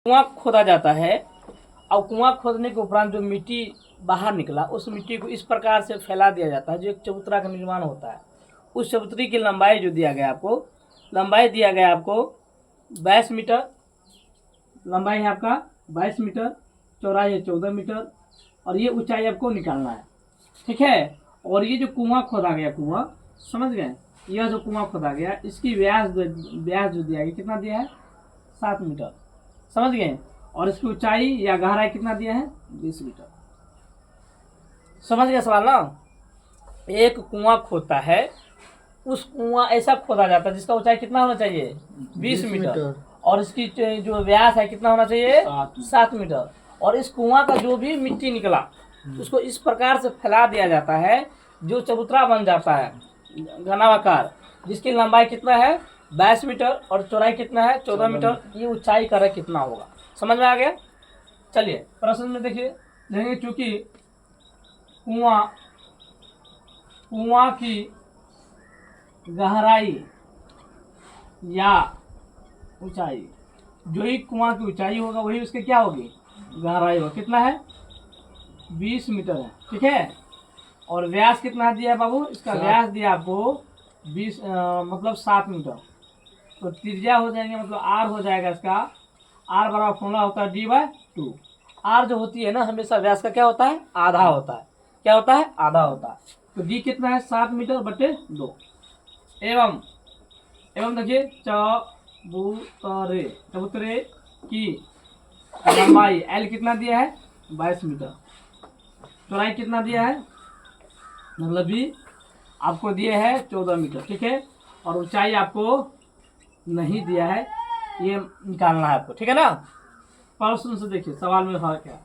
कुआं खोदा जाता है और कुआं खोदने के उपरांत जो मिट्टी बाहर निकला उस मिट्टी को इस प्रकार से फैला दिया जाता है जो एक चबूतरा का निर्माण होता है। उस चबूतरी की लंबाई जो दिया गया आपको, लंबाई दिया गया आपको 22 मीटर, लंबाई है आपका 22 मीटर, चौड़ाई है 14 मीटर और ये ऊंचाई आपको निकालना है, ठीक है। और ये जो कुआं खोदा गया, कुआं समझ गए, यह जो कुआं खोदा गया इसकी व्यास जो दिया गया कितना दिया है 7 मीटर, समझ गए। और इसकी ऊंचाई या गहराई कितना दिया है 20 मीटर। समझ गए सवाल ना। एक कुआं खोदता है, उस कुआं ऐसा खोदा जाता है जिसका ऊंचाई कितना होना चाहिए 20 मीटर और इसकी जो व्यास है कितना होना चाहिए 7 मीटर। और इस कुआं का जो भी मिट्टी निकला उसको इस प्रकार से फैला दिया जाता है जो चबूतरा बन जाता है घनावाकार, जिसकी लंबाई कितना है 22 मीटर और चौड़ाई कितना है 14 मीटर। ये ऊंचाई का कितना होगा, समझ में आ गया। चलिए प्रश्न में देखिए, देखेंगे चूंकि कुआं की गहराई या ऊंचाई, जो ही कुआं की ऊंचाई होगा वही उसके क्या होगी गहराई होगा। कितना है 20 मीटर है, ठीक है। और व्यास कितना दिया है बाबू, इसका व्यास दिया आपको 20 मतलब 7 मीटर। तो त्रिज्या हो जाएंगे मतलब आर हो जाएगा इसका, आर बराबर फॉर्मूला होता है d/2। आर जो होती है ना हमेशा व्यास का क्या होता है आधा होता है, क्या होता है आधा होता है। तो डी कितना है 7 मीटर बटे 2। एवं देखिए चबूतरे की लंबाई एल कितना दिया है 22 मीटर, चौड़ाई कितना दिया है मतलब भी आपको दिए है 14 मीटर, ठीक है। और ऊंचाई आपको नहीं दिया है, ये निकालना है आपको, ठीक है ना। प्रश्न से देखिए सवाल में है क्या।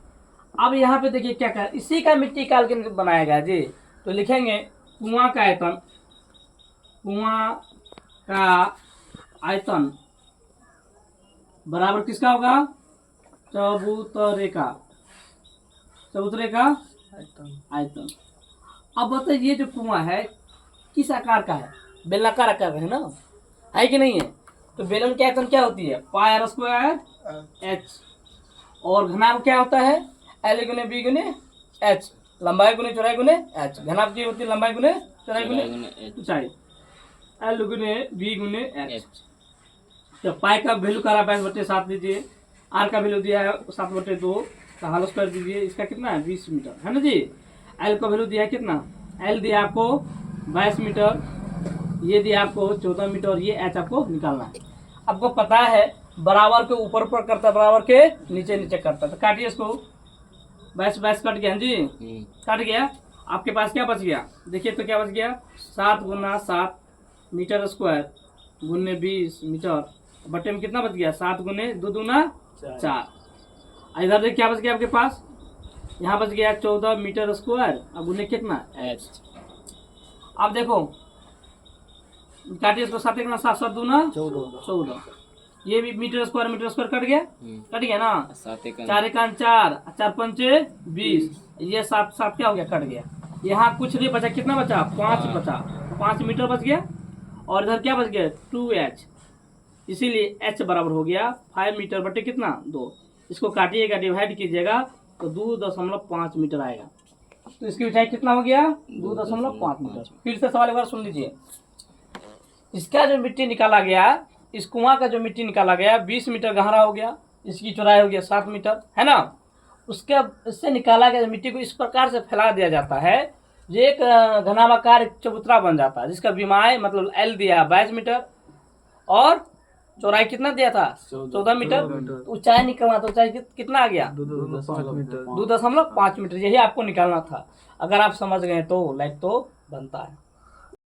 अब यहाँ पे देखिए क्या कर, इसी का मिट्टी काल के बनाया गया जी। तो लिखेंगे कुआं का आयतन बराबर किसका होगा चबूतरे का आयतन। अब बताइए ये जो कुआं है किस आकार का है, बेलनाकार आकार का है ना, है कि नहीं है। तो बेलन की आयतन क्या होती है πr² h और घनाभ क्या होता है L गुने B गुने H, लंबाई गुने चौड़ाई गुने H। घनाभ की होती है लंबाई गुने चौड़ाई गुने ऊंचाई, L गुने B गुने H। तो पाई का वैल्यू करा 22/7 लीजिए, आर का वैल्यू दिया है 7/2 का होल स्क्वायर दीजिए, इसका कितना है 20 मीटर है ना जी। एल का वैल्यू दिया है कितना, एल दिया आपको 22 मीटर, ये दिया आपको 14 मीटर, ये एच आपको निकालना है। आपको पता है बराबर के ऊपर ऊपर करता है बराबर के नीचे नीचे करता है। तो काटिए इसको, 22 कट गया जी, कट गया। आपके पास क्या बच गया देखिए, तो क्या बच गया 7 × 7 मीटर स्क्वायर गुने 20 मीटर बटे में कितना बच गया 7 गुने 2 दूना 4। इधर देखिए क्या बच गया आपके पास, यहाँ बच गया 14 मीटर स्क्वायर और गुने कितना h। अब देखो काटिए इसको, 7 × 7 7 दूना 14, ये भी मीटर स्क्वायर कट गया ना, 4 × 4 4 5 20, ये 7 7 क्या हो गया कट गया। यहाँ कुछ नहीं बचा, कितना बचा 5 बचा, 5 मीटर बच गया। और इधर क्या बच गया 2h, इसीलिए h बराबर हो गया 5 मीटर बटे कितना 2। इसको काटिएगा डिवाइड कीजिएगा तो 2.5 मीटर आएगा। तो इसकी ऊंचाई कितना हो गया 2.5 मीटर। फिर से सवाल एक बार सुन लीजिए, इसका जो मिट्टी निकाला गया, इस कुआं का जो मिट्टी निकाला गया 20 मीटर गहरा हो गया, इसकी चौड़ाई हो गया 7 मीटर है ना। उसके इससे निकाला गया मिट्टी को इस प्रकार से फैला दिया जाता है जो एक घनावाकार चबूतरा बन जाता है, जिसका विमाय मतलब एल दिया 22 मीटर और चौड़ाई कितना दिया था 14 मीटर। ऊंचाई निकलना तो ऊंचाई कितना आ गया 2.5 मीटर। यही आपको निकालना था। अगर आप समझ गए तो लाइक तो बनता है।